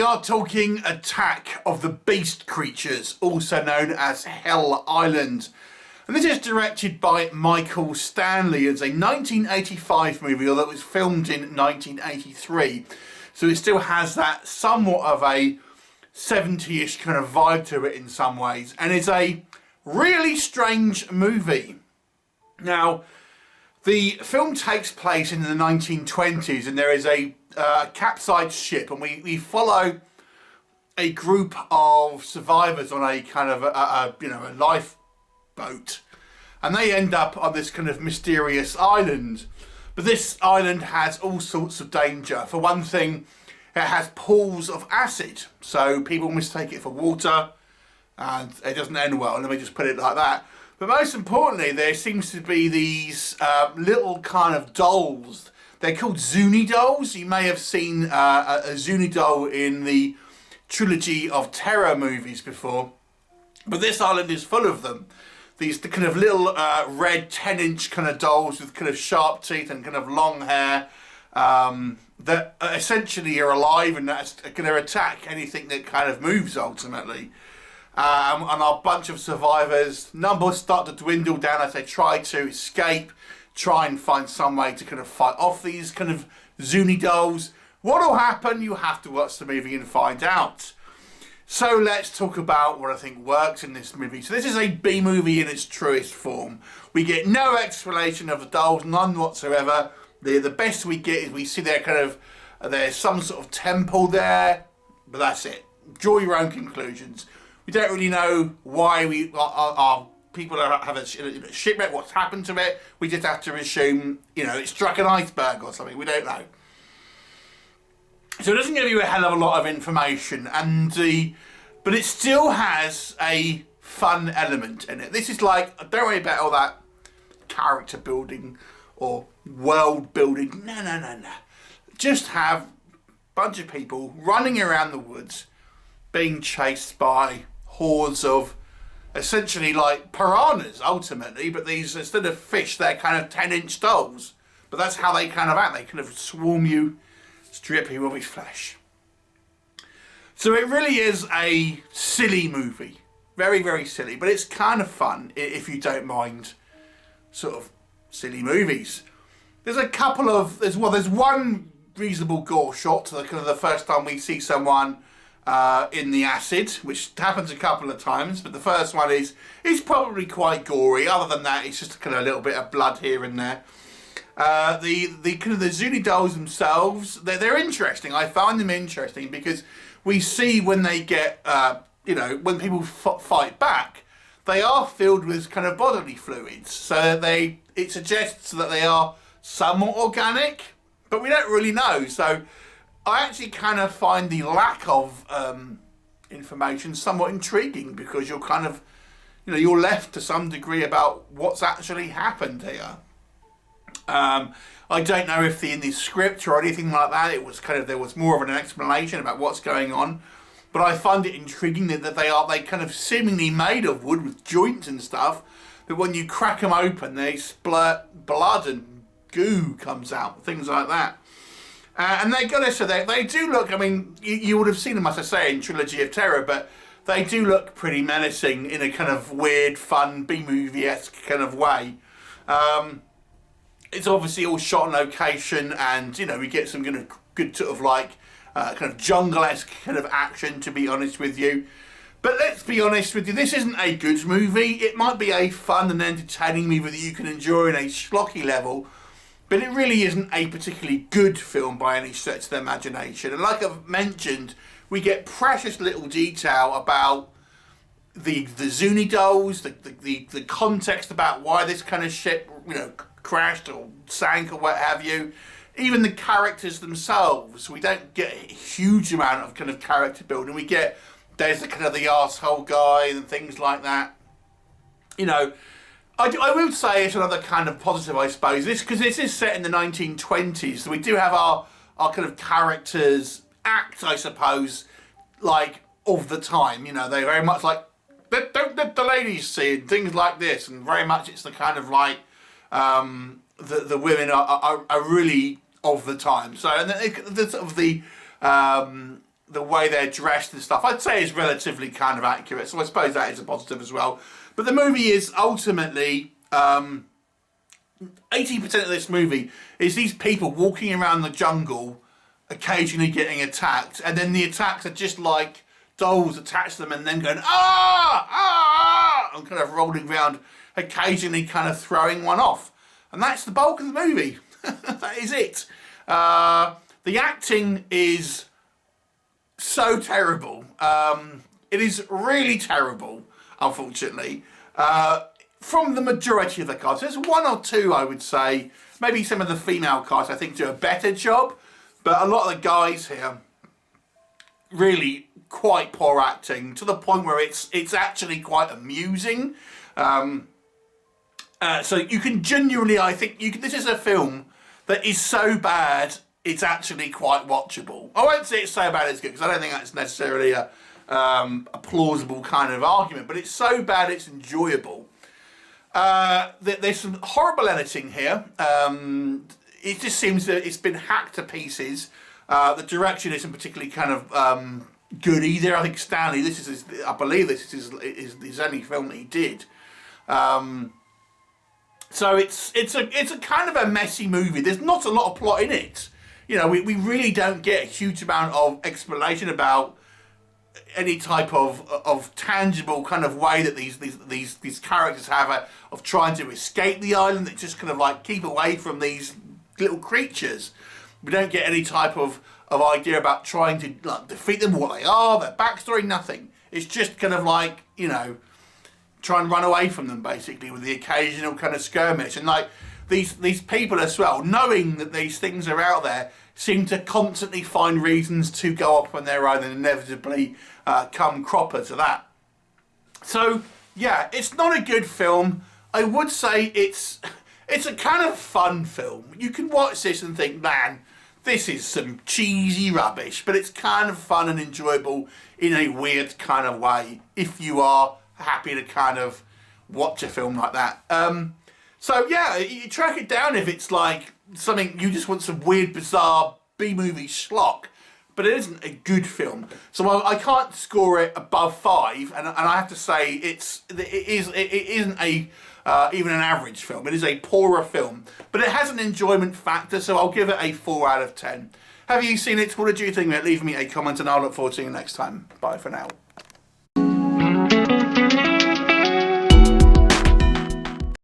are talking Attack of the Beast Creatures, also known as Hell Island. And this is directed by Michael Stanley. It's a 1985 movie, although it was filmed in 1983. So it still has that somewhat of a 70-ish kind of vibe to it in some ways. And it's a really strange movie. Now, the film takes place in the 1920s, and there is a capsized ship, and we follow a group of survivors on a kind of a lifeboat, and they end up on this kind of mysterious island. But this island has all sorts of danger. For one thing, it has pools of acid, so people mistake it for water, and it doesn't end well. Let me just put it like that. But most importantly, there seems to be these little kind of dolls. They're called Zuni dolls. You may have seen a Zuni doll in the trilogy of terror movies before. But this island is full of them. The kind of little red 10-inch kind of dolls with kind of sharp teeth and kind of long hair that essentially are alive and that's going to attack anything that kind of moves ultimately. And our bunch of survivors, numbers start to dwindle down as they try to escape, try and find some way to kind of fight off these kind of Zuni dolls. What will happen? You have to watch the movie and find out. So let's talk about what I think works in this movie. So this is a B movie in its truest form. We get no explanation of the dolls, none whatsoever. The best we get is we see there's some sort of temple there, but that's it. Draw your own conclusions. We don't really know why our people have a shipwreck, what's happened to it. We just have to assume, it struck an iceberg or something. We don't know. So it doesn't give you a hell of a lot of information, but it still has a fun element in it. This is like, don't worry about all that character building or world building. No. Just have a bunch of people running around the woods being chased by hordes of essentially like piranhas ultimately, but these, instead of fish, they're kind of 10-inch dolls. But that's how they kind of act. They kind of swarm you, strip you of his flesh. So it really is a silly movie. Very, very silly. But it's kind of fun if you don't mind sort of silly movies. There's one reasonable gore shot to the first time we see someone in the acid, which happens a couple of times, but the first one is probably quite gory. Other than that, it's just kind of a little bit of blood here and there. The Zuni dolls themselves, they're interesting. I find them interesting because we see when they get, when people fight back, they are filled with kind of bodily fluids. So it suggests that they are somewhat organic, but we don't really know. So I actually kind of find the lack of information somewhat intriguing because you're kind of, you're left to some degree about what's actually happened here. I don't know if in the script or anything like that, there was more of an explanation about what's going on, but I find it intriguing that they kind of seemingly made of wood with joints and stuff, but when you crack them open, they splurt blood and goo comes out, things like that. And they do look, you would have seen them, as I say, in Trilogy of Terror, but they do look pretty menacing in a kind of weird, fun, B-movie-esque kind of way. It's obviously all shot on location, and, we get some kind of good sort of like, kind of jungle-esque kind of action, to be honest with you. But let's be honest with you, this isn't a good movie. It might be a fun and entertaining movie that you can enjoy in a schlocky level, but it really isn't a particularly good film by any stretch of the imagination. And like I've mentioned, we get precious little detail about the Zuni dolls, the context about why this kind of ship, crashed or sank or what have you. Even the characters themselves, we don't get a huge amount of kind of character building. There's the kind of the arsehole guy and things like that. I would say it's another kind of positive, I suppose, because this is set in the 1920s, so we do have our kind of characters act, I suppose, like, of the time. They're very much like, don't let the ladies see, and things like this, and very much it's the kind of like, the women are really of the time. So, and the sort of the the way they're dressed and stuff, I'd say is relatively kind of accurate. So I suppose that is a positive as well. But the movie is ultimately 80% of this movie is these people walking around the jungle, occasionally getting attacked, and then the attacks are just like dolls attached to them and then going and kind of rolling around, occasionally kind of throwing one off. And that's the bulk of the movie. That is it. The acting is so terrible. It is really terrible, unfortunately. From the majority of the cast. There's one or two, I would say. Maybe some of the female cast, I think, do a better job. But a lot of the guys here, really quite poor acting, to the point where it's actually quite amusing. So you can genuinely, I think, this is a film that is so bad, it's actually quite watchable. I won't say it's so bad it's good, because I don't think that's necessarily a plausible kind of argument, but it's so bad it's enjoyable. There's some horrible editing here. It just seems that it's been hacked to pieces. The direction isn't particularly kind of good either. I think Stanley, I believe this is his only film that he did. So it's a kind of a messy movie. There's not a lot of plot in it. You know, we really don't get a huge amount of explanation about any type of tangible kind of way that these characters have of trying to escape the island. They just kind of like keep away from these little creatures. We don't get any type of idea about trying to like defeat them, what they are, their backstory, nothing. It's just kind of like, you know, try and run away from them, basically, with the occasional kind of skirmish. And like these people as well, knowing that these things are out there, seem to constantly find reasons to go off on their own and inevitably come cropper to that. So yeah, it's not a good film. I would say it's a kind of fun film. You can watch this and think, man, this is some cheesy rubbish, but it's kind of fun and enjoyable in a weird kind of way if you are happy to kind of watch a film like that. So yeah, you track it down if it's like something you just want, some weird, bizarre B-movie schlock, but it isn't a good film. So I can't score it above 5, and I have to say it isn't even an average film. It is a poorer film, but it has an enjoyment factor, so I'll give it a 4 out of 10. Have you seen it? What did you think of it? Leave me a comment and I'll look forward to seeing you next time. Bye for now.